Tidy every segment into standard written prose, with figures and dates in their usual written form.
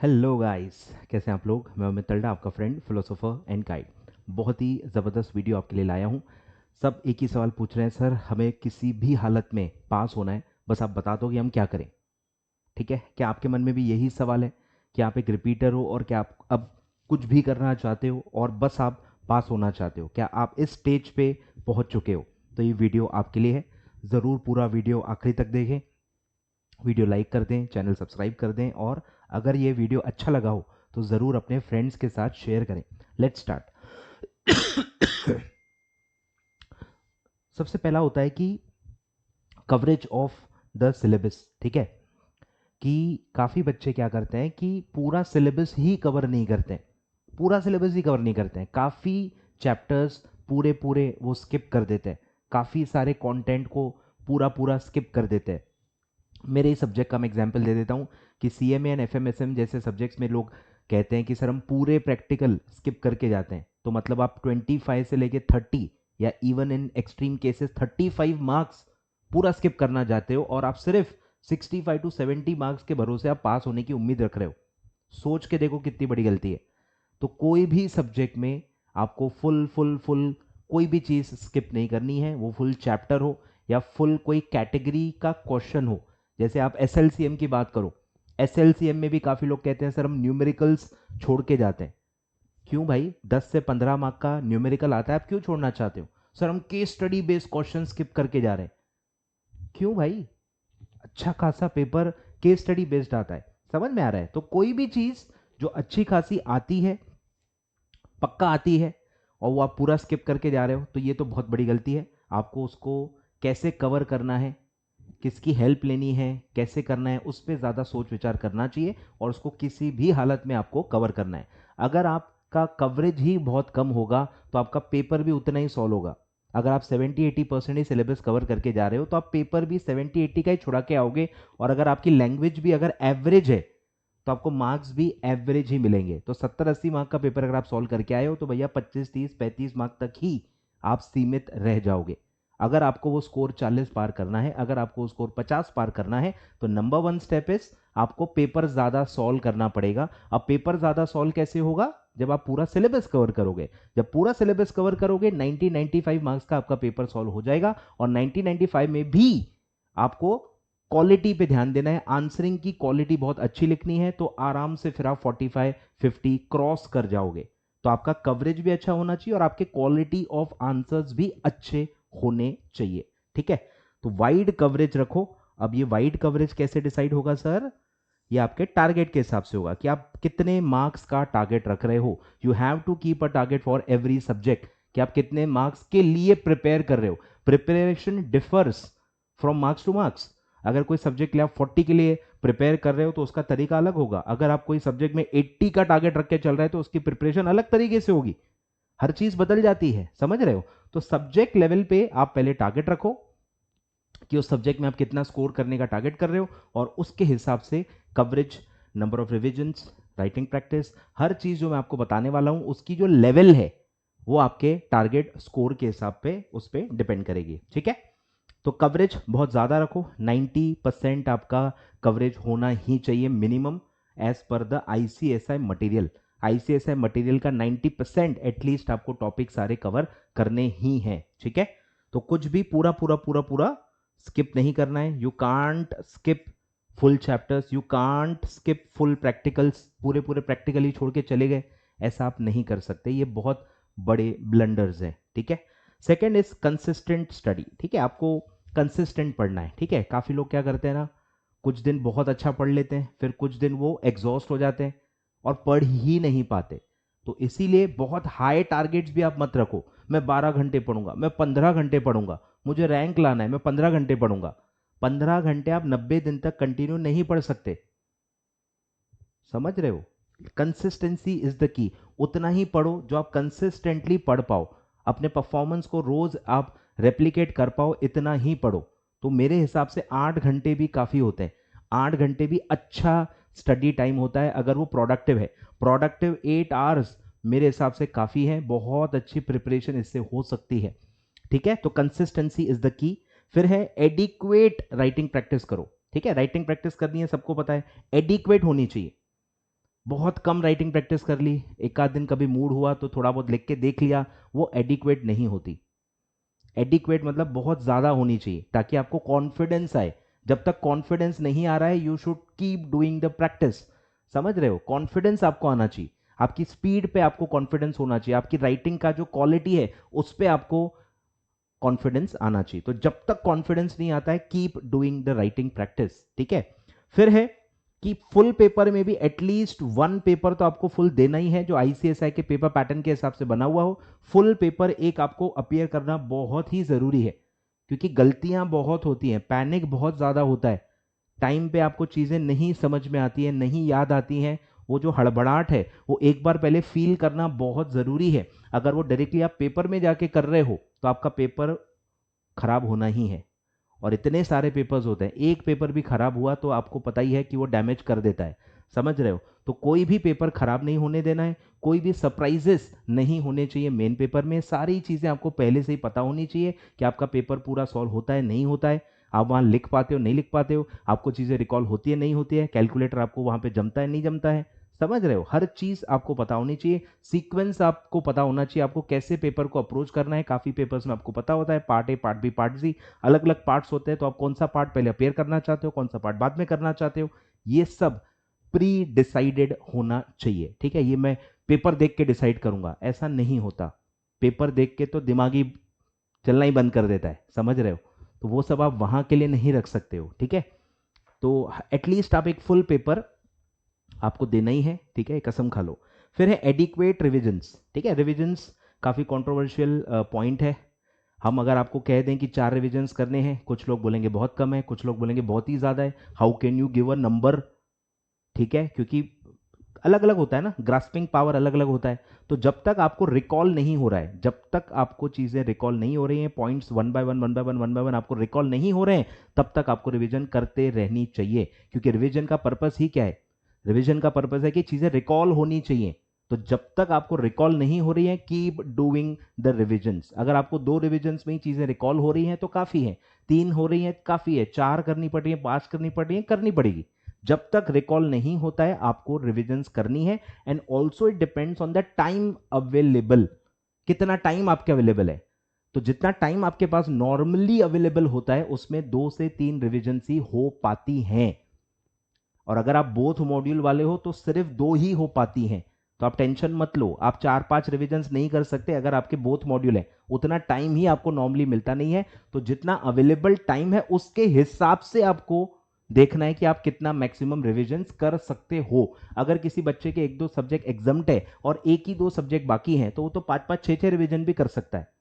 Hello guys, कैसे हैं आप लोग। मैं अमित तल्डा, आपका फ्रेंड, फिलोसोफर एंड गाइड। बहुत ही ज़बरदस्त वीडियो आपके लिए लाया हूँ। सब एक ही सवाल पूछ रहे हैं, सर हमें किसी भी हालत में पास होना है, बस आप बता दो कि हम क्या करें। ठीक है, क्या आपके मन में भी यही सवाल है कि आप एक रिपीटर हो और क्या आप अब कुछ भी करना चाहते हो और बस आप पास होना चाहते हो? क्या आप इस स्टेज पे पहुंच चुके हो? तो ये वीडियो आपके लिए है। ज़रूर पूरा वीडियो आखिरी तक देखें, वीडियो लाइक कर दें, चैनल सब्सक्राइब कर दें, और अगर ये वीडियो अच्छा लगा हो तो ज़रूर अपने फ्रेंड्स के साथ शेयर करें। Let's start. सबसे पहला होता है कि कवरेज ऑफ द सिलेबस। ठीक है, कि काफ़ी बच्चे क्या करते हैं कि पूरा सिलेबस ही कवर नहीं करते हैं। पूरा सिलेबस ही कवर नहीं करते हैं, काफ़ी चैप्टर्स पूरे पूरे वो स्किप कर देते हैं, काफ़ी सारे कंटेंट को पूरा पूरा स्किप कर देते हैं। मेरे ही सब्जेक्ट का मैं एग्जांपल दे देता हूँ कि सीएमए एंड एफएमएसएम जैसे सब्जेक्ट्स में लोग कहते हैं कि सर हम पूरे प्रैक्टिकल स्किप करके जाते हैं। तो मतलब आप 25 से लेके 30 या even in extreme cases 35 marks पूरा स्किप करना चाहते हो, और आप सिर्फ 65 टू 70 मार्क्स के भरोसे आप पास होने की उम्मीद रख रहे हो। सोच के देखो कितनी बड़ी गलती है। तो कोई भी सब्जेक्ट में आपको फुल फुल फुल कोई भी चीज़ स्किप नहीं करनी है, वो फुल चैप्टर हो या फुल कोई कैटेगरी का क्वेश्चन हो। जैसे आप एसएलसीएम की बात करो, एसएलसीएम में भी काफ़ी लोग कहते हैं सर हम न्यूमेरिकल्स छोड़ के जाते हैं। क्यों भाई? 10 से 15 मार्क का न्यूमेरिकल आता है, आप क्यों छोड़ना चाहते हो? सर हम case study based question skip करके जा रहे हैं। क्यों भाई? अच्छा खासा पेपर केस स्टडी बेस्ड आता है। समझ में आ रहा है? तो कोई भी चीज़ जो अच्छी खासी आती है, पक्का आती है, और वो आप पूरा स्किप करके जा रहे हो, तो ये तो बहुत बड़ी गलती है। आपको उसको कैसे कवर करना है, किसकी हेल्प लेनी है, कैसे करना है, उस पर ज़्यादा सोच विचार करना चाहिए, और उसको किसी भी हालत में आपको कवर करना है। अगर आपका कवरेज ही बहुत कम होगा तो आपका पेपर भी उतना ही सॉल्व होगा। अगर आप 70-80% ही सिलेबस कवर करके जा रहे हो तो आप पेपर भी 70-80 का ही छुड़ा के आओगे। और अगर आपकी लैंग्वेज भी अगर एवरेज है तो आपको मार्क्स भी एवरेज ही मिलेंगे। तो 70-80 मार्क का पेपर अगर आप सॉल्व करके आए हो तो भैया 25-30-35 मार्क तक ही आप सीमित रह जाओगे। अगर आपको वो स्कोर 40 पार करना है, अगर आपको वो स्कोर 50 पार करना है, तो नंबर वन स्टेप इज आपको पेपर ज़्यादा सॉल्व करना पड़ेगा। अब पेपर ज़्यादा सॉल्व कैसे होगा? जब आप पूरा सिलेबस कवर करोगे। जब पूरा सिलेबस कवर करोगे 90-95 मार्क्स का आपका पेपर सॉल्व हो जाएगा, और 90-95 में भी आपको क्वालिटी पे ध्यान देना है। आंसरिंग की क्वालिटी बहुत अच्छी लिखनी है तो आराम से फिर आप 45-50 क्रॉस कर जाओगे। तो आपका कवरेज भी अच्छा होना चाहिए और आपके क्वालिटी ऑफ आंसर्स भी अच्छे होने चाहिए। ठीक है, तो वाइड कवरेज रखो। अब ये वाइड कवरेज कैसे डिसाइड होगा सर? ये आपके टारगेट के हिसाब से होगा कि आप कितने मार्क्स का टारगेट रख रहे हो। You have to keep a target for every subject कि आप कितने मार्क्स के लिए प्रिपेयर कर रहे हो। Preparation differs from marks two marks. अगर कोई सब्जेक्ट के लिए आप 40 के लिए प्रिपेयर कर रहे हो तो उसका तरीका अलग होगा। अगर आप कोई सब्जेक्ट में 80 का टारगेट रख के चल रहे हैं तो उसकी प्रिपरेशन अलग तरीके से होगी। हर चीज बदल जाती है, समझ रहे हो? तो सब्जेक्ट लेवल पे आप पहले टारगेट रखो कि उस सब्जेक्ट में आप कितना स्कोर करने का टारगेट कर रहे हो, और उसके हिसाब से coverage, number of revisions, writing practice, हर चीज जो मैं आपको बताने वाला हूं उसकी जो लेवल है वो आपके टारगेट स्कोर के हिसाब पे उस पर डिपेंड करेगी। ठीक है, तो कवरेज बहुत ज़्यादा रखो। 90% आपका कवरेज होना ही चाहिए minimum, as per the ICSI material. ICSI material का 90% एटलीस्ट आपको टॉपिक सारे कवर करने ही हैं। ठीक है, तो कुछ भी पूरा पूरा पूरा पूरा स्किप नहीं करना है। You can't skip full chapters, you can't skip full practicals, पूरे पूरे प्रैक्टिकल ही छोड़ के चले गए, ऐसा आप नहीं कर सकते। ये बहुत बड़े ब्लंडर्स हैं। ठीक है, सेकेंड इज कंसिस्टेंट स्टडी। ठीक है, आपको कंसिस्टेंट पढ़ना है। ठीक है, काफ़ी लोग क्या करते हैं ना, कुछ दिन बहुत अच्छा पढ़ लेते हैं, फिर कुछ दिन वो एग्जॉस्ट हो जाते हैं और पढ़ ही नहीं पाते। तो इसीलिए बहुत हाई टारगेट्स भी आप मत रखो। मैं 12 घंटे पढ़ूंगा, मैं 15 घंटे पढ़ूंगा, मुझे रैंक लाना है, मैं 15 घंटे पढ़ूंगा। 15 घंटे आप 90 दिन तक कंटिन्यू नहीं पढ़ सकते। समझ रहे हो? Consistency is the key. उतना ही पढ़ो जो आप कंसिस्टेंटली पढ़ पाओ, अपने परफॉर्मेंस को रोज आप रेप्लिकेट कर पाओ, इतना ही पढ़ो। तो मेरे हिसाब से 8 घंटे भी काफी होते हैं। 8 घंटे भी अच्छा स्टडी टाइम होता है अगर वो प्रोडक्टिव है। प्रोडक्टिव 8 आवर्स मेरे हिसाब से काफी है, बहुत अच्छी प्रिपरेशन इससे हो सकती है। ठीक है, तो कंसिस्टेंसी इज द की। फिर है एडिक्वेट राइटिंग प्रैक्टिस करो। ठीक है, राइटिंग प्रैक्टिस करनी है, सबको पता है, एडिक्वेट होनी चाहिए। बहुत कम राइटिंग प्रैक्टिस कर ली, एक आध दिन कभी मूड हुआ तो थोड़ा बहुत लिख के देख लिया, वो एडिक्वेट नहीं होती। एडिक्वेट मतलब बहुत ज़्यादा होनी चाहिए ताकि आपको कॉन्फिडेंस आए। जब तक कॉन्फिडेंस नहीं आ रहा है, you should keep doing the practice. समझ रहे हो? कॉन्फिडेंस आपको आना चाहिए, आपकी स्पीड पे आपको कॉन्फिडेंस होना चाहिए, आपकी राइटिंग का जो क्वालिटी है उस पर आपको कॉन्फिडेंस आना चाहिए। तो जब तक कॉन्फिडेंस नहीं आता है, keep doing the writing practice. ठीक है। फिर है कि फुल पेपर में भी एटलीस्ट वन पेपर तो आपको फुल देना ही है, जो आईसीएसआई के पेपर पैटर्न के हिसाब से बना हुआ हो। फुल पेपर एक आपको अपीयर करना बहुत ही जरूरी है, क्योंकि गलतियां बहुत होती हैं, पैनिक बहुत ज्यादा होता है, टाइम पे आपको चीजें नहीं समझ में आती हैं, नहीं याद आती हैं। वो जो हड़बड़ाहट है वो एक बार पहले फील करना बहुत जरूरी है। अगर वो डायरेक्टली आप पेपर में जाके कर रहे हो तो आपका पेपर खराब होना ही है। और इतने सारे पेपर्स होते हैं, एक पेपर भी खराब हुआ तो आपको पता ही है कि वो डैमेज कर देता है। समझ रहे हो? तो कोई भी पेपर खराब नहीं होने देना है, कोई भी सरप्राइजेस नहीं होने चाहिए मेन पेपर में। सारी चीजें आपको पहले से ही पता होनी चाहिए कि आपका पेपर पूरा सॉल्व होता है नहीं होता है, आप वहां लिख पाते हो नहीं लिख पाते हो, आपको चीजें रिकॉल होती है नहीं होती है, कैलकुलेटर आपको वहां पे जमता है नहीं जमता है। समझ रहे हो? हर चीज आपको पता होनी चाहिए, सीक्वेंस आपको पता होना चाहिए, आपको कैसे पेपर को अप्रोच करना है। काफी पेपर्स में आपको पता होता है part A, part B, part C, अलग अलग पार्ट्स होते हैं, तो आप कौन सा पार्ट पहले अपेयर करना चाहते हो, कौन सा पार्ट बाद में करना चाहते हो, ये सब प्री डिसाइडेड होना चाहिए। ठीक है। ये मैं पेपर देख के डिसाइड करूंगा, ऐसा नहीं होता। पेपर देख के तो दिमागी चलना ही बंद कर देता है। समझ रहे हो? तो वो सब आप वहां के लिए नहीं रख सकते हो। ठीक है। तो एटलीस्ट आप एक फुल पेपर आपको देना ही है। ठीक है, कसम खा लो। फिर है एडिक्वेट रिविजन्स। ठीक है, रिविजन्स काफ़ी कंट्रोवर्शियल पॉइंट है। हम अगर आपको कह दें कि 4 रिविजन्स करने हैं, कुछ लोग बोलेंगे बहुत कम है, कुछ लोग बोलेंगे बहुत ही ज़्यादा है। How can you give a number? ठीक है, क्योंकि अलग अलग होता है ना, ग्रास्पिंग पावर अलग अलग होता है। तो जब तक आपको रिकॉल नहीं हो रहा है, जब तक आपको चीज़ें रिकॉल नहीं हो रही हैं, points one by one one by one one by one आपको रिकॉल नहीं हो रहे हैं, तब तक आपको रिविजन करते रहनी चाहिए। क्योंकि रिविजन का पर्पस ही क्या है? रिवीजन का पर्पस है कि चीजें रिकॉल होनी चाहिए। तो जब तक आपको रिकॉल नहीं हो रही है, कीप डूइंग द रिविजन्स। अगर आपको 2 रिविजन्स में ही चीजें रिकॉल हो रही हैं तो काफी है, 3 हो रही हैं काफी है, 4 करनी पड़ रही है, 5 करनी पड़ रही है, करनी पड़ेगी। जब तक रिकॉल नहीं होता है आपको रिविजन्स करनी है। And also it depends on the time available, कितना टाइम आपके अवेलेबल है। तो जितना टाइम आपके पास नॉर्मली अवेलेबल होता है उसमें 2 से 3 रिविजन्स ही हो पाती हैं। और अगर आप बोथ मॉड्यूल वाले हो तो सिर्फ 2 ही हो पाती हैं। तो आप टेंशन मत लो, आप 4-5 रिविजन्स नहीं कर सकते अगर आपके बोथ मॉड्यूल है, उतना टाइम ही आपको नॉर्मली मिलता नहीं है। तो जितना अवेलेबल टाइम है उसके हिसाब से आपको देखना है कि आप कितना मैक्सिमम रिविजन्स कर सकते हो। अगर किसी बच्चे के 1-2 सब्जेक्ट एग्जाम्ट है और 1 ही 2 सब्जेक्ट बाकी हैं, तो वो तो 5-5 6-6 रिविजन भी कर सकता है।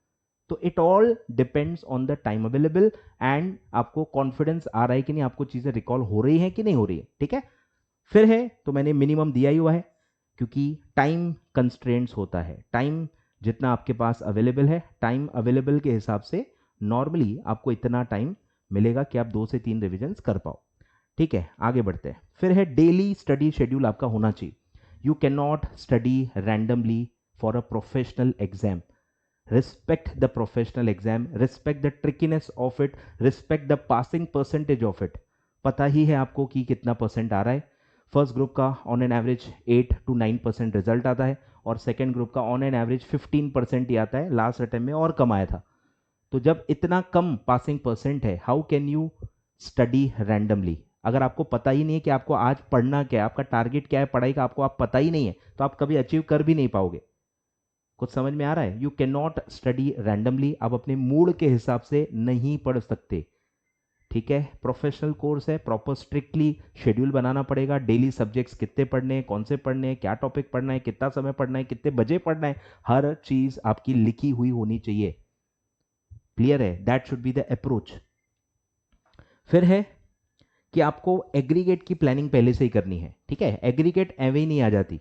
तो it all depends on the time available and आपको कॉन्फिडेंस आ रहा है कि नहीं, आपको चीजें रिकॉल हो रही है कि नहीं हो रही है। ठीक है। फिर है, तो मैंने मिनिमम दिया ही हुआ है, क्योंकि टाइम कंस्ट्रेंट्स होता है। टाइम जितना आपके पास अवेलेबल है, टाइम अवेलेबल के हिसाब से नॉर्मली आपको इतना टाइम मिलेगा कि आप 2 से 3 रिविजन्स कर पाओ। ठीक है, आगे बढ़ते हैं। फिर है डेली स्टडी शेड्यूल आपका होना चाहिए। You can not study randomly for a professional exam. Respect the professional exam, respect the trickiness of it, respect the passing percentage of it. पता ही है आपको कि कितना परसेंट आ रहा है। फर्स्ट ग्रुप का on an average 8 to 9% result आता है, और सेकेंड ग्रुप का ऑन एन एवरेज 15% ही आता है। लास्ट अटेम्प्ट में और कम आया था। तो जब इतना कम पासिंग परसेंट है, how can you study randomly? अगर आपको पता ही नहीं है कि आपको आज पढ़ना क्या है, आपका टारगेट क्या है पढ़ाई का, आपको आप पता ही नहीं है, तो आप कभी अचीव कर भी नहीं पाओगे। कुछ समझ में आ रहा है? You can not study randomly, आप अपने मूड के हिसाब से नहीं पढ़ सकते। ठीक है, प्रोफेशनल कोर्स है, प्रॉपर स्ट्रिक्टली शेड्यूल बनाना पड़ेगा। डेली सब्जेक्ट्स कितने पढ़ने हैं, कौन से पढ़ने हैं, क्या टॉपिक पढ़ना है, कितना समय पढ़ना है, कितने बजे पढ़ना है, हर चीज आपकी लिखी हुई होनी चाहिए। क्लियर है? That should be the approach. फिर है कि आपको एग्रीगेट की प्लानिंग पहले से ही करनी है। ठीक है, एग्रीगेट एवे ही नहीं आ जाती।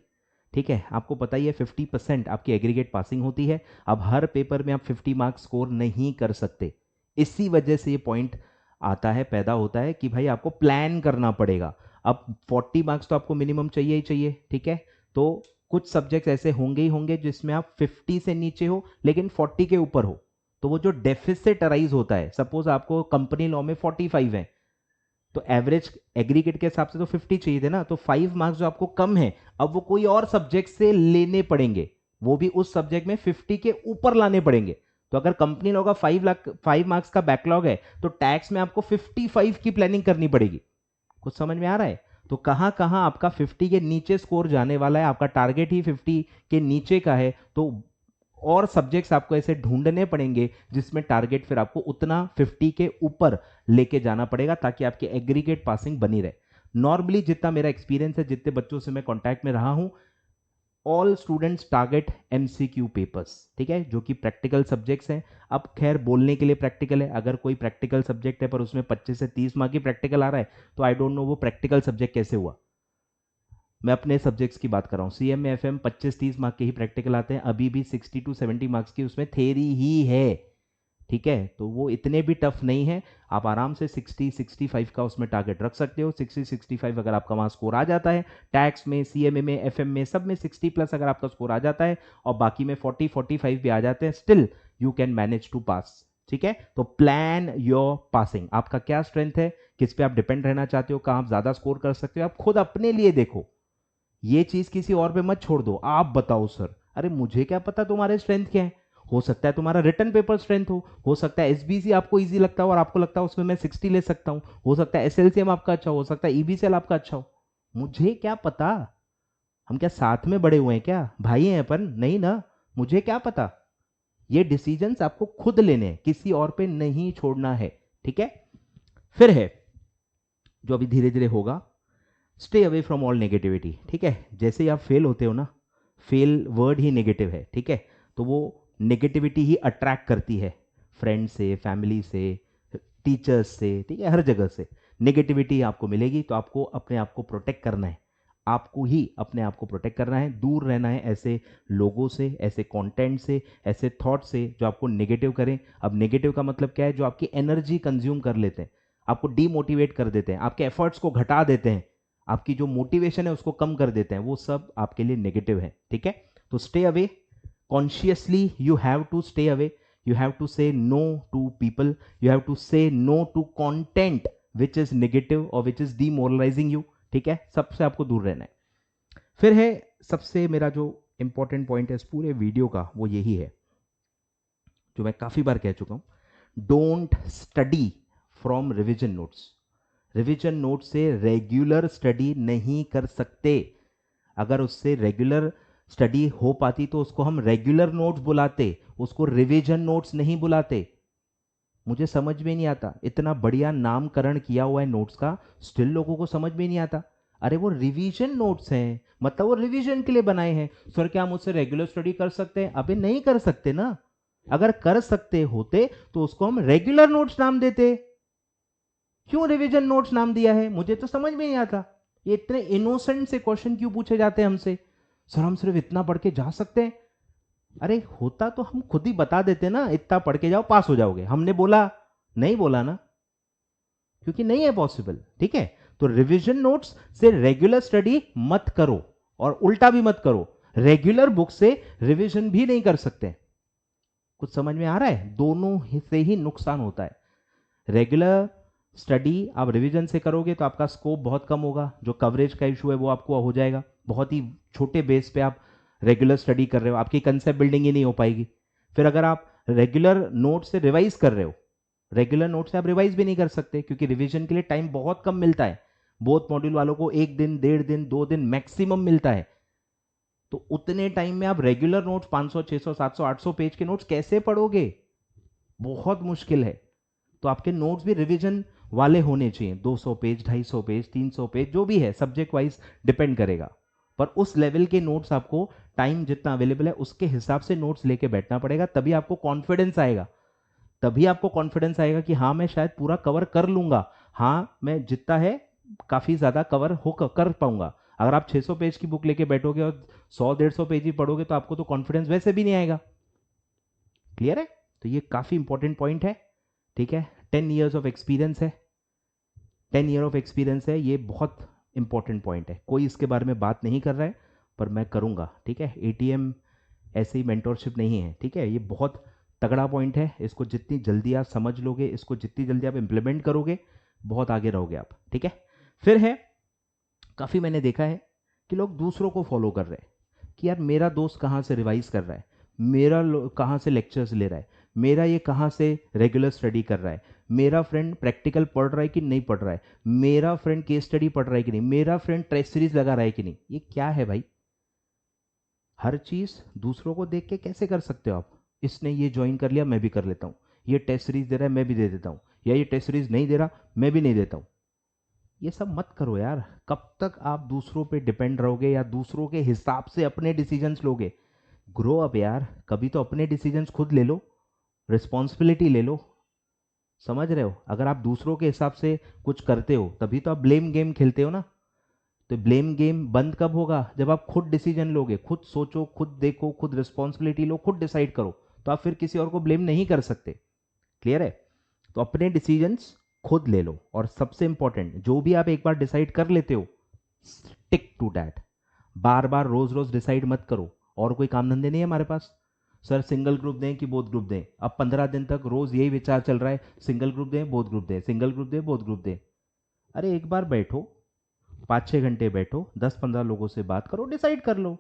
ठीक है, आपको पता ही है 50% आपकी एग्रीगेट पासिंग होती है। अब हर पेपर में आप 50 मार्क्स स्कोर नहीं कर सकते। इसी वजह से ये पॉइंट आता है, पैदा होता है कि भाई आपको प्लान करना पड़ेगा। अब 40 मार्क्स तो आपको मिनिमम चाहिए ही चाहिए। ठीक है, तो कुछ सब्जेक्ट्स ऐसे होंगे ही होंगे जिसमें आप 50 से नीचे हो लेकिन 40 के ऊपर हो। तो वो जो डेफिसिट अराइज होता है, सपोज आपको कंपनी लॉ में 45 है, तो एवरेज एग्रीगेट के हिसाब से तो 50 चाहिए थे ना, तो 5 मार्क्स जो आपको कम है अब वो कोई और सब्जेक्ट से लेने पड़ेंगे, वो भी उस सब्जेक्ट में 50 के ऊपर लाने पड़ेंगे। तो अगर कंपनी लोगों का 5 मार्क्स का बैकलॉग है तो टैक्स में आपको 55 की प्लानिंग करनी पड़ेगी। कुछ समझ में आ रहा है? तो कहां कहां आपका 50 के नीचे स्कोर जाने वाला है, आपका टारगेट ही 50 के नीचे का है, तो और सब्जेक्ट्स आपको ऐसे ढूंढने पड़ेंगे जिसमें टारगेट फिर आपको उतना 50 के ऊपर लेके जाना पड़ेगा ताकि आपकी एग्रीगेट पासिंग बनी रहे। नॉर्मली जितना मेरा एक्सपीरियंस है, जितने बच्चों से मैं कांटेक्ट में रहा हूं, all students target MCQ papers, ठीक है, जो कि प्रैक्टिकल सब्जेक्ट्स हैं। अब खैर बोलने के लिए प्रैक्टिकल है, अगर कोई प्रैक्टिकल सब्जेक्ट है पर उसमें 25 से 30 मार्क की प्रैक्टिकल आ रहा है तो आई डोंट नो वो प्रैक्टिकल सब्जेक्ट कैसे हुआ। मैं अपने सब्जेक्ट्स की बात कर रहा हूँ, सीएम में एफएम 25-30 मार्क के ही प्रैक्टिकल आते हैं, अभी भी 60 टू 70 मार्क्स की उसमें थेरी ही है, ठीक है, तो वो इतने भी टफ नहीं है। आप आराम से 60-65 का उसमें टारगेट रख सकते हो। 60-65 अगर आपका वहां स्कोर आ जाता है, टैक्स में, सीएमए में, एफएम में, सब में 60 प्लस अगर आपका स्कोर आ जाता है और बाकी में 40-45 भी आ जाते हैं, still you can manage to pass, ठीक है। तो प्लान योर पासिंग, आपका क्या स्ट्रेंथ है, किस पे आप डिपेंड रहना चाहते हो, कहां आप ज्यादा स्कोर कर सकते हो, आप खुद अपने लिए देखो, ये चीज किसी और पे मत छोड़ दो। आप बताओ सर, अरे मुझे क्या पता तुम्हारे स्ट्रेंथ क्या है, हो सकता है तुम्हारा रिटर्न पेपर स्ट्रेंथ हो सकता है एसबीसी आपको इजी लगता हो और आपको लगता है उसमें मैं 60 ले सकता हूं, हो सकता है एसएलसीएम आपका अच्छा हो सकता है ईबीसीएल आपका अच्छा हो, मुझे क्या पता। हम क्या साथ में बड़े हुए हैं क्या, भाई हैं अपन, नहीं ना, मुझे क्या पता। ये डिसीजंस आपको खुद लेने हैं, किसी और पे नहीं छोड़ना है, ठीक है। फिर है जो अभी धीरे धीरे होगा, stay away from all negativity, ठीक है। जैसे ही आप फेल होते हो ना, फेल वर्ड ही नेगेटिव है, ठीक है, तो वो नेगेटिविटी ही अट्रैक्ट करती है, फ्रेंड से, फैमिली से, टीचर्स से, ठीक है, हर जगह से नेगेटिविटी आपको मिलेगी। तो आपको अपने आप को प्रोटेक्ट करना है, आपको ही अपने आप को प्रोटेक्ट करना है, दूर रहना है ऐसे लोगों से, ऐसे कंटेंट से, ऐसे थॉट से जो आपको नेगेटिव करें। अब नेगेटिव का मतलब क्या है, जो आपकी एनर्जी कंज्यूम कर लेते हैं, आपको डीमोटिवेट कर देते हैं, आपके एफर्ट्स को घटा देते हैं, आपकी जो मोटिवेशन है उसको कम कर देते हैं, वो सब आपके लिए नेगेटिव है, ठीक है। तो stay away, consciously you have to stay away, you have to say no to people, you have to say no to content which is negative or which is demoralizing you, ठीक है, सबसे आपको दूर रहना है। फिर है सबसे मेरा जो इंपॉर्टेंट पॉइंट है इस पूरे वीडियो का, वो यही है जो मैं काफी बार कह चुका हूं, don't study from revision notes. Revision note से रेगुलर स्टडी नहीं कर सकते। अगर उससे रेगुलर स्टडी हो पाती तो उसको हम रेगुलर नोट्स बुलाते, उसको रिवीजन नोट्स नहीं बुलाते। मुझे समझ में नहीं आता, इतना बढ़िया नामकरण किया हुआ है नोट्स का, स्टिल लोगों को समझ में नहीं आता। अरे वो रिवीजन नोट्स हैं, मतलब वो रिवीजन के लिए बनाए हैं। सर क्या हम उससे रेगुलर स्टडी कर सकते हैं? अबे नहीं कर सकते ना। अगर कर सकते होते तो उसको हम रेगुलर नोट्स नाम देते, क्यों रिवीजन नोट्स नाम दिया है, मुझे तो समझ में नहीं आता। ये इतने इनोसेंट से क्वेश्चन क्यों पूछे जाते हैं हमसे, सर हम सिर्फ इतना पढ़ के जा सकते हैं? अरे होता तो हम खुद ही बता देते ना, इतना पढ़ के जाओ पास हो जाओगे, हमने बोला? नहीं बोला ना, क्योंकि नहीं है पॉसिबल, ठीक है। तो रिवीजन नोट्स से रेगुलर स्टडी मत करो और उल्टा भी मत करो, रेगुलर बुक से रिवीजन भी नहीं कर सकते। कुछ समझ में आ रहा है? दोनों से ही नुकसान होता है। रेगुलर स्टडी आप रिवीजन से करोगे तो आपका स्कोप बहुत कम होगा, जो कवरेज का इशू है वो आपको हो जाएगा। बहुत ही छोटे बेस पे आप रेगुलर स्टडी कर रहे हो, आपकी कंसेप्ट बिल्डिंग ही नहीं हो पाएगी। फिर अगर आप रेगुलर नोट से रिवाइज कर रहे हो, रेगुलर नोट से आप रिवाइज भी नहीं कर सकते क्योंकि रिवीजन के लिए टाइम बहुत कम मिलता है। बोथ मॉड्यूल वालों को 1 दिन, 1.5 दिन, 2 दिन मैक्सिमम मिलता है। तो उतने टाइम में आप रेगुलर नोट्स 500, 600, 700, 800 पेज के नोट्स कैसे पढ़ोगे? बहुत मुश्किल है। तो आपके नोट्स भी रिवीजन वाले होने चाहिए, 200 पेज, 250 पेज, 300 पेज, जो भी है, सब्जेक्ट वाइज डिपेंड करेगा। पर उस लेवल के नोट्स आपको टाइम जितना अवेलेबल है उसके हिसाब से नोट्स लेके बैठना पड़ेगा, तभी आपको कॉन्फिडेंस आएगा। तभी आपको कॉन्फिडेंस आएगा कि हाँ मैं शायद पूरा कवर कर लूंगा, हाँ मैं जितना है काफी ज्यादा कवर हो कर पाऊंगा। अगर आप 600 पेज की बुक लेके बैठोगे और 100-150 पेज ही पढ़ोगे तो आपको तो कॉन्फिडेंस वैसे भी नहीं आएगा। क्लियर है? तो ये काफी इंपॉर्टेंट पॉइंट है, ठीक है। 10 ईयर्स ऑफ एक्सपीरियंस है, 10 ईयर ऑफ एक्सपीरियंस है, ये बहुत इंपॉर्टेंट पॉइंट है। कोई इसके बारे में बात नहीं कर रहा है पर मैं करूंगा, ठीक है। एटीएम ऐसे ही मेंटोरशिप नहीं है, ठीक है। ये बहुत तगड़ा पॉइंट है, इसको जितनी जल्दी आप समझ लोगे, इसको जितनी जल्दी आप इंप्लीमेंट करोगे, बहुत आगे रहोगे आप, ठीक है। फिर है, काफ़ी मैंने देखा है कि लोग दूसरों को फॉलो कर रहे हैं कि यार मेरा दोस्त कहाँ से रिवाइज कर रहा है, मेरा कहाँ से लेक्चर्स ले रहा है, मेरा ये कहाँ से रेगुलर स्टडी कर रहा है, मेरा फ्रेंड प्रैक्टिकल पढ़ रहा है कि नहीं पढ़ रहा है, मेरा फ्रेंड केस स्टडी पढ़ रहा है कि नहीं, मेरा फ्रेंड टेस्ट सीरीज लगा रहा है कि नहीं। ये क्या है भाई? हर चीज़ दूसरों को देख के कैसे कर सकते हो आप? इसने ये ज्वाइन कर लिया, मैं भी कर लेता हूँ, ये टेस्ट सीरीज दे रहा है, मैं भी दे देता हूँ, या ये टेस्ट सीरीज नहीं दे रहा, मैं भी नहीं देता हूँ। ये सब मत करो यार। कब तक आप दूसरों पे डिपेंड रहोगे या दूसरों के हिसाब से अपने डिसीजंस लोगे? ग्रो अप यार, कभी तो अपने डिसीजंस खुद ले लो, रिस्पॉन्सिबिलिटी ले लो। समझ रहे हो? अगर आप दूसरों के हिसाब से कुछ करते हो तभी तो आप ब्लेम गेम खेलते हो ना। तो ब्लेम गेम बंद कब होगा? जब आप खुद डिसीजन लोगे, खुद सोचो, खुद देखो, खुद रिस्पॉन्सिबिलिटी लो, खुद डिसाइड करो, तो आप फिर किसी और को ब्लेम नहीं कर सकते। क्लियर है? तो अपने डिसीजंस खुद ले लो, और सबसे इंपॉर्टेंट, जो भी आप एक बार डिसाइड कर लेते हो, स्टिक टू दैट। बार बार रोज रोज डिसाइड मत करो। और कोई काम धंधे नहीं है हमारे पास? सर सिंगल ग्रुप दें कि बोथ ग्रुप दें? अब 15 दिन तक रोज यही विचार चल रहा है, सिंगल ग्रुप दें बोथ ग्रुप दें, सिंगल ग्रुप दें बोथ ग्रुप दें। अरे एक बार बैठो, 5-6 घंटे बैठो, 10-15 लोगों से बात करो, डिसाइड कर लो,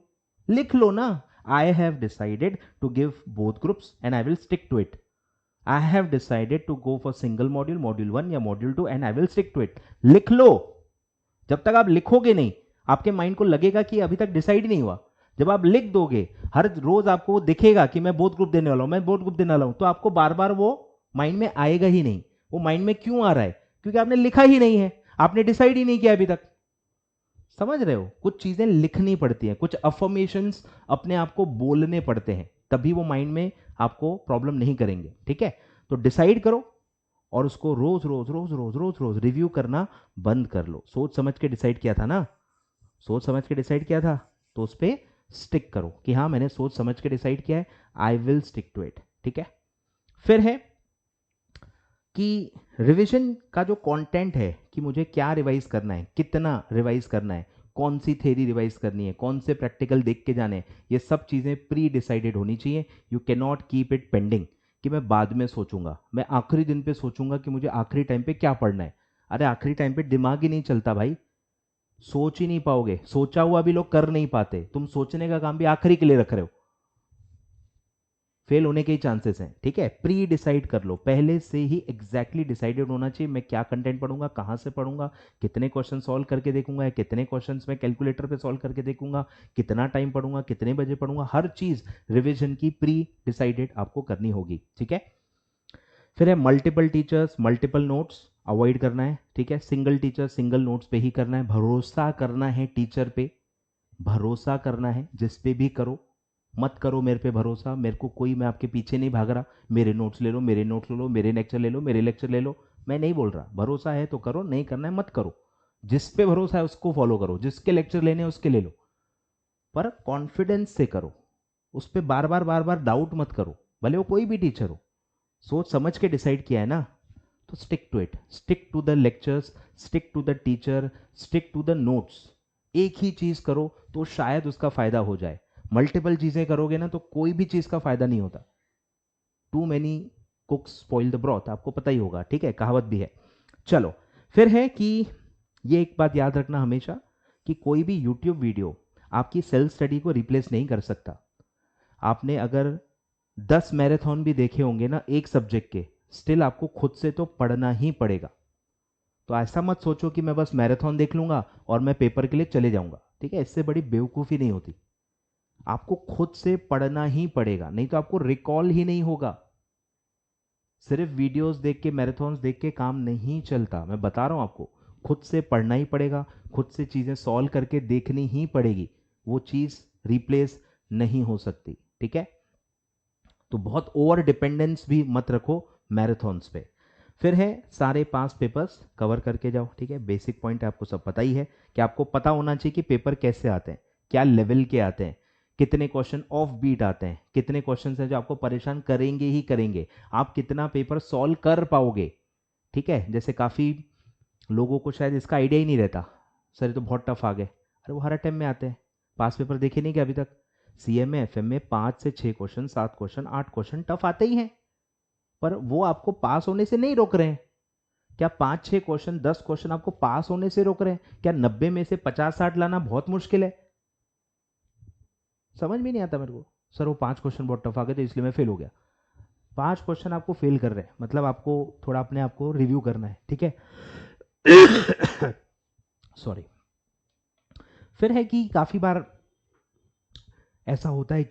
लिख लो ना। I have decided to give both groups and I will stick to it. I have decided to go for single module, module 1 या module 2 and I will stick to it. लिख लो। जब तक आप लिखोगे नहीं, आपके माइंड को लगेगा कि अभी तक डिसाइड नहीं हुआ। जब आप लिख दोगे, हर रोज आपको वो दिखेगा कि मैं बोथ ग्रुप देने वाला हूं, मैं बोथ ग्रुप देने वाला हूं, तो आपको बार बार वो माइंड में आएगा ही नहीं। वो माइंड में क्यों आ रहा है? क्योंकि आपने लिखा ही नहीं है, आपने डिसाइड ही नहीं किया अभी तक। समझ रहे हो? कुछ चीजें लिखनी पड़ती हैं, कुछ अफर्मेशंस अपने आप को बोलने पड़ते हैं, तभी वो माइंड में आपको प्रॉब्लम नहीं करेंगे, ठीक है। तो डिसाइड करो और उसको रोज रोज रोज रोज रोज रोज रिव्यू करना बंद कर लो। सोच समझ के डिसाइड किया था ना, सोच समझ के डिसाइड किया था, तो उस पर स्टिक करो कि हाँ मैंने सोच समझ के डिसाइड किया है, I will stick to it, ठीक है। फिर है कि रिवीजन का जो कंटेंट है, कि मुझे क्या रिवाइज करना है, कितना रिवाइज करना है, कौन सी थ्योरी रिवाइज करनी है, कौन से प्रैक्टिकल देख के जाने हैं, ये सब चीज़ें प्री डिसाइडेड होनी चाहिए। You can not keep it pending कि मैं बाद में सोचूंगा, मैं आखिरी दिन पे सोचूंगा कि मुझे आखिरी टाइम पे क्या पढ़ना है। अरे आखिरी टाइम पे दिमाग ही नहीं चलता भाई, सोच ही नहीं पाओगे, सोचा हुआ भी लोग कर नहीं पाते, तुम सोचने का काम भी आखिरी के लिए रख रहे हो, फेल होने के ही चांसेस हैं, ठीक है। प्री डिसाइड कर लो, पहले से ही एग्जैक्टली डिसाइडेड होना चाहिए मैं क्या कंटेंट पढ़ूंगा, कहां से पढ़ूंगा, कितने क्वेश्चन सॉल्व करके देखूंगा, या कितने क्वेश्चंस मैं कैलकुलेटर पे सॉल्व करके देखूंगा, कितना टाइम पढ़ूंगा, कितने बजे पढ़ूंगा, हर चीज रिविजन की प्री डिसाइडेड आपको करनी होगी, ठीक है। फिर है multiple teachers multiple notes avoid करना है, ठीक है। सिंगल टीचर सिंगल नोट्स पे ही करना है, भरोसा करना है टीचर पे, भरोसा करना है जिस पे भी करो, मत करो मेरे पे भरोसा, मेरे को कोई, मैं आपके पीछे नहीं भाग रहा, मेरे नोट्स ले लो, मेरे नोट्स ले लो, मेरे लेक्चर ले लो, मेरे लेक्चर ले लो, मैं नहीं बोल रहा। भरोसा है तो करो, नहीं करना है मत करो। जिस पे भरोसा है उसको फॉलो करो, जिसके लेक्चर लेने हैं उसके ले लो, पर कॉन्फिडेंस से करो, उस पर बार बार डाउट मत करो, भले वो कोई भी टीचर हो। सोच समझ के डिसाइड किया है ना, तो stick to it, stick to the lectures, stick to the teacher, stick to the notes. एक ही चीज करो तो शायद उसका फायदा हो जाए, मल्टीपल चीजें करोगे ना तो कोई भी चीज का फायदा नहीं होता। Too many cooks spoil the broth, आपको पता ही होगा, ठीक है, कहावत भी है। चलो, फिर है कि ये एक बात याद रखना हमेशा कि कोई भी यूट्यूब वीडियो आपकी सेल्फ स्टडी को रिप्लेस नहीं कर सकता। आपने अगर 10 मैराथन भी देखे होंगे ना एक सब्जेक्ट के, स्टिल आपको खुद से तो पढ़ना ही पड़ेगा। तो ऐसा मत सोचो कि मैं बस मैराथन देख लूंगा और मैं पेपर के लिए चले जाऊंगा, ठीक है, इससे बड़ी बेवकूफ़ी नहीं होती। आपको खुद से पढ़ना ही पड़ेगा, नहीं तो आपको रिकॉल ही नहीं होगा। सिर्फ वीडियोस देख के, मैराथन्स देख के काम नहीं चलता, मैं बता रहा हूं आपको, खुद से पढ़ना ही पड़ेगा, खुद से चीज़ें सॉल्व करके देखनी ही पड़ेगी, वो चीज़ रिप्लेस नहीं हो सकती, ठीक है। तो बहुत ओवर डिपेंडेंस भी मत रखो मैराथन्स पे। फिर है सारे 5 पेपर्स कवर करके जाओ, ठीक है। बेसिक पॉइंट आपको सब पता ही है कि आपको पता होना चाहिए कि पेपर कैसे आते हैं, क्या लेवल के आते हैं, कितने क्वेश्चन ऑफ बीट आते हैं, कितने क्वेश्चन हैं जो आपको परेशान करेंगे ही करेंगे, आप कितना पेपर सॉल्व कर पाओगे, ठीक है। जैसे काफ़ी लोगों को शायद इसका आइडिया ही नहीं रहता, सर ये तो बहुत टफ आ गए, अरे वो हर अटेम्प्ट में आते हैं। पास पेपर देखे नहीं क्या अभी तक? सीएम में, एफएम में 5 से 6 क्वेश्चन, 7 क्वेश्चन, 8 क्वेश्चन टफ आते ही हैं, पर वो आपको पास होने से नहीं रोक रहे हैं। क्या 5-6 क्वेश्चन 10 क्वेश्चन आपको पास होने से रोक रहे हैं? क्या 90 में से 50-60 लाना बहुत मुश्किल है? समझ में नहीं आता मेरे को। सर वो 5 क्वेश्चन बहुत टफ आ गए थे इसलिए मैं फेल हो गया। 5 क्वेश्चन आपको फेल कर रहे हैं, मतलब आपको थोड़ा अपने आप को रिव्यू करना है, ठीक है। सॉरी। फिर है कि काफी बार ऐसा होता है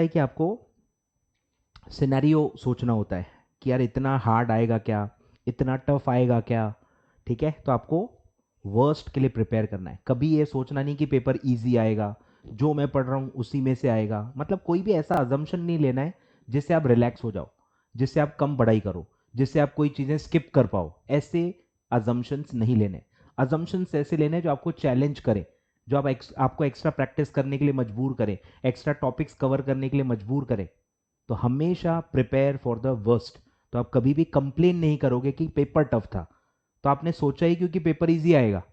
कि आपको सिनेरियो सोचना होता है कि यार इतना हार्ड आएगा क्या, इतना टफ आएगा क्या, ठीक है। तो आपको वर्स्ट के लिए प्रिपेयर करना है। कभी ये सोचना नहीं कि पेपर इजी आएगा, जो मैं पढ़ रहा हूँ उसी में से आएगा। मतलब कोई भी ऐसा अजम्पशन नहीं लेना है जिससे आप रिलैक्स हो जाओ, जिससे आप कम पढ़ाई करो, जिससे आप कोई चीज़ें स्किप कर पाओ। ऐसे अजम्पशंस नहीं लेने। अजम्पशंस ऐसे लेने जो आपको चैलेंज करें, जो आपको एक्स्ट्रा प्रैक्टिस करने के लिए मजबूर करें, एक्स्ट्रा टॉपिक्स कवर करने के लिए मजबूर करें। तो हमेशा प्रिपेयर फॉर द वर्स्ट। तो आप कभी भी कंप्लेन नहीं करोगे कि पेपर टफ था, तो आपने सोचा ही क्योंकि पेपर इजी आएगा।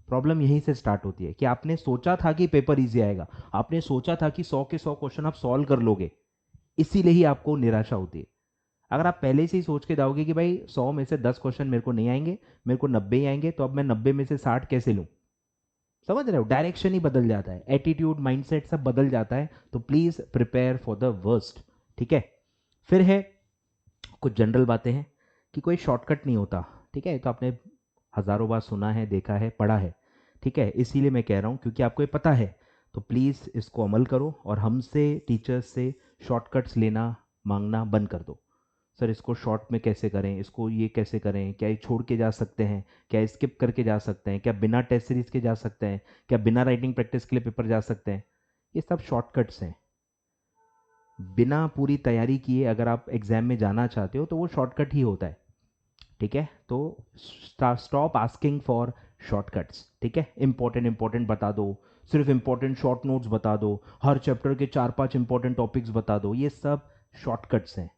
प्रॉब्लम यहीं से स्टार्ट होती है कि आपने सोचा था कि पेपर इजी आएगा, आपने सोचा था कि 100 के 100 क्वेश्चन आप सॉल्व कर लोगे, इसीलिए ही आपको निराशा होती है। अगर आप पहले से ही सोच के जाओगे कि भाई 100 में से 10 क्वेश्चन मेरे को नहीं आएंगे, मेरे को 90 ही आएंगे, तो अब मैं 90 में से 60 कैसे लूं? समझ रहे हो? डायरेक्शन ही बदल जाता है, एटीट्यूड माइंडसेट सब बदल जाता है। तो please prepare for the worst, ठीक है। फिर है कुछ जनरल बातें हैं कि कोई शॉर्टकट नहीं होता, ठीक है। तो आपने हजारों बार सुना है, देखा है, पढ़ा है, ठीक है। इसीलिए मैं कह रहा हूँ क्योंकि आपको ये पता है, तो प्लीज़ इसको अमल करो और हमसे टीचर्स से शॉर्टकट्स लेना मांगना बंद कर दो। सर इसको शॉर्ट में कैसे करें, इसको ये कैसे करें, क्या ये छोड़ के जा सकते हैं, क्या स्किप करके जा सकते हैं, क्या बिना टेस्ट सीरीज के जा सकते हैं, क्या बिना राइटिंग प्रैक्टिस के लिए पेपर जा सकते हैं? ये सब शॉर्टकट्स हैं। बिना पूरी तैयारी किए अगर आप एग्जाम में जाना चाहते हो तो वो शॉर्टकट ही होता है, ठीक है। तो स्टॉप आस्किंग फॉर शॉर्टकट्स, ठीक है। इंपॉर्टेंट बता दो, सिर्फ इंपॉर्टेंट शॉर्ट नोट्स बता दो, हर चैप्टर के 4-5 इंपॉर्टेंट टॉपिक्स बता दो, ये सब शॉर्टकट्स हैं।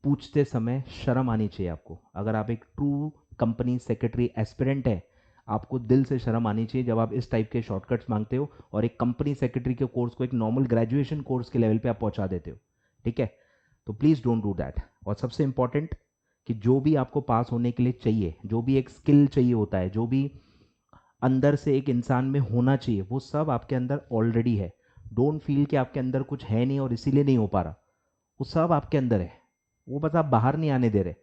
पूछते समय शर्म आनी चाहिए आपको। अगर आप एक ट्रू कंपनी सेक्रेटरी एस्पिरेंट है, आपको दिल से शर्म आनी चाहिए जब आप इस टाइप के शॉर्टकट्स मांगते हो और एक कंपनी सेक्रेटरी के कोर्स को एक नॉर्मल ग्रेजुएशन कोर्स के लेवल पे आप पहुंचा देते हो, ठीक है। तो प्लीज़ डोंट डू दैट। और सबसे इंपॉर्टेंट कि जो भी आपको पास होने के लिए चाहिए, जो भी एक स्किल चाहिए होता है, जो भी अंदर से एक इंसान में होना चाहिए, वो सब आपके अंदर ऑलरेडी है। डोंट फील कि आपके अंदर कुछ है नहीं और इसीलिए नहीं हो पा रहा। वो सब आपके अंदर है, वो बस आप बाहर नहीं आने दे रहे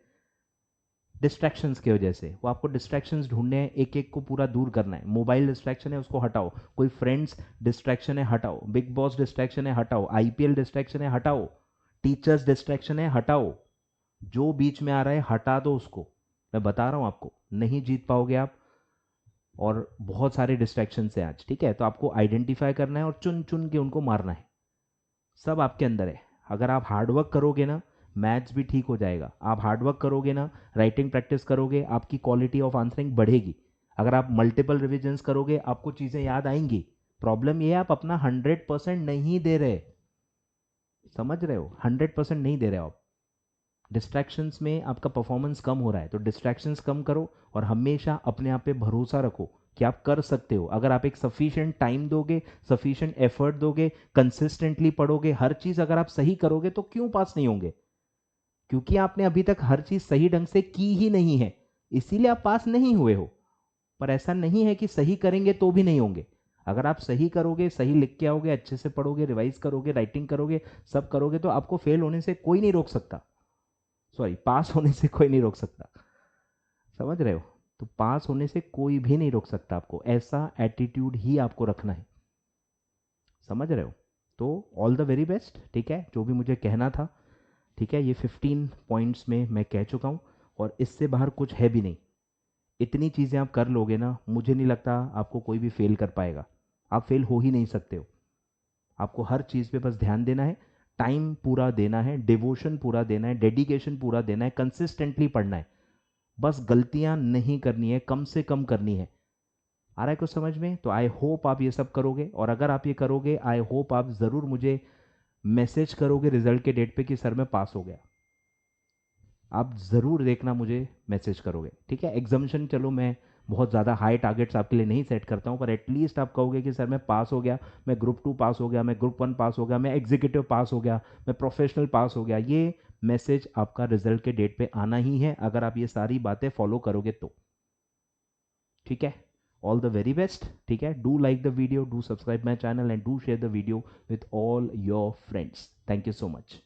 डिस्ट्रैक्शंस की वजह से। वो आपको डिस्ट्रैक्शंस ढूंढने हैं, एक एक को पूरा दूर करना है। मोबाइल डिस्ट्रैक्शन है, उसको हटाओ। कोई फ्रेंड्स डिस्ट्रैक्शन है, हटाओ। बिग बॉस डिस्ट्रैक्शन है, हटाओ। आईपीएल डिस्ट्रैक्शन है, हटाओ। टीचर्स डिस्ट्रैक्शन है, हटाओ। जो बीच में आ रहा है हटा दो उसको। मैं बता रहा हूं आपको, नहीं जीत पाओगे आप। और बहुत सारे डिस्ट्रैक्शन है आज, ठीक है। तो आपको आइडेंटिफाई करना है और चुन चुन के उनको मारना है। सब आपके अंदर है। अगर आप हार्डवर्क करोगे ना, मैथ्स भी ठीक हो जाएगा। आप हार्डवर्क करोगे ना, राइटिंग प्रैक्टिस करोगे, आपकी क्वालिटी ऑफ आंसरिंग बढ़ेगी। अगर आप मल्टीपल रिविजन्स करोगे, आपको चीज़ें याद आएंगी। प्रॉब्लम ये है आप अपना 100% नहीं दे रहे। समझ रहे हो? 100% नहीं दे रहे हो आप। डिस्ट्रैक्शंस में आपका परफॉर्मेंस कम हो रहा है, तो डिस्ट्रैक्शंस कम करो और हमेशा अपने आप पे भरोसा रखो कि आप कर सकते हो। अगर आप एक सफिशिएंट टाइम दोगे, सफिशिएंट एफर्ट दोगे, कंसिस्टेंटली पढ़ोगे, हर चीज अगर आप सही करोगे, तो क्यों पास नहीं होंगे? क्योंकि आपने अभी तक हर चीज सही ढंग से की ही नहीं है, इसीलिए आप पास नहीं हुए हो। पर ऐसा नहीं है कि सही करेंगे तो भी नहीं होंगे। अगर आप सही करोगे, सही लिख के आओगे, अच्छे से पढ़ोगे, रिवाइज करोगे, राइटिंग करोगे, सब करोगे, तो आपको फेल होने से कोई नहीं रोक सकता। सॉरी, पास होने से कोई नहीं रोक सकता। समझ रहे हो? तो पास होने से कोई भी नहीं रोक सकता आपको। ऐसा एटीट्यूड ही आपको रखना है। समझ रहे हो? तो ऑल द वेरी बेस्ट, ठीक है। जो भी मुझे कहना था, ठीक है, ये 15 पॉइंट्स में मैं कह चुका हूँ और इससे बाहर कुछ है भी नहीं। इतनी चीज़ें आप कर लोगे ना, मुझे नहीं लगता आपको कोई भी फेल कर पाएगा। आप फेल हो ही नहीं सकते हो। आपको हर चीज़ पे बस ध्यान देना है, टाइम पूरा देना है, डिवोशन पूरा देना है, डेडिकेशन पूरा देना है, कंसिस्टेंटली पढ़ना है। बस गलतियां नहीं करनी है, कम से कम करनी है। आ रहा है कुछ समझ में? तो आई होप आप ये सब करोगे, और अगर आप ये करोगे, आई होप आप ज़रूर मुझे मैसेज करोगे रिजल्ट के डेट पे कि सर मैं पास हो गया। आप ज़रूर देखना, मुझे मैसेज करोगे, ठीक है। एग्जामिशन चलो मैं बहुत ज़्यादा हाई टारगेट्स आपके लिए नहीं सेट करता हूँ, पर एटलीस्ट आप कहोगे कि सर मैं पास हो गया, मैं ग्रुप 2 पास हो गया, मैं ग्रुप 1 पास हो गया, मैं एग्जीक्यूटिव पास हो गया, मैं प्रोफेशनल पास हो गया, ये मैसेज आपका रिजल्ट के डेट पे आना ही है, अगर आप ये सारी बातें फॉलो करोगे तो, ठीक है। ऑल द वेरी बेस्ट, ठीक है। Do like the video, do subscribe my channel and do share the video with all your friends. Thank you so much.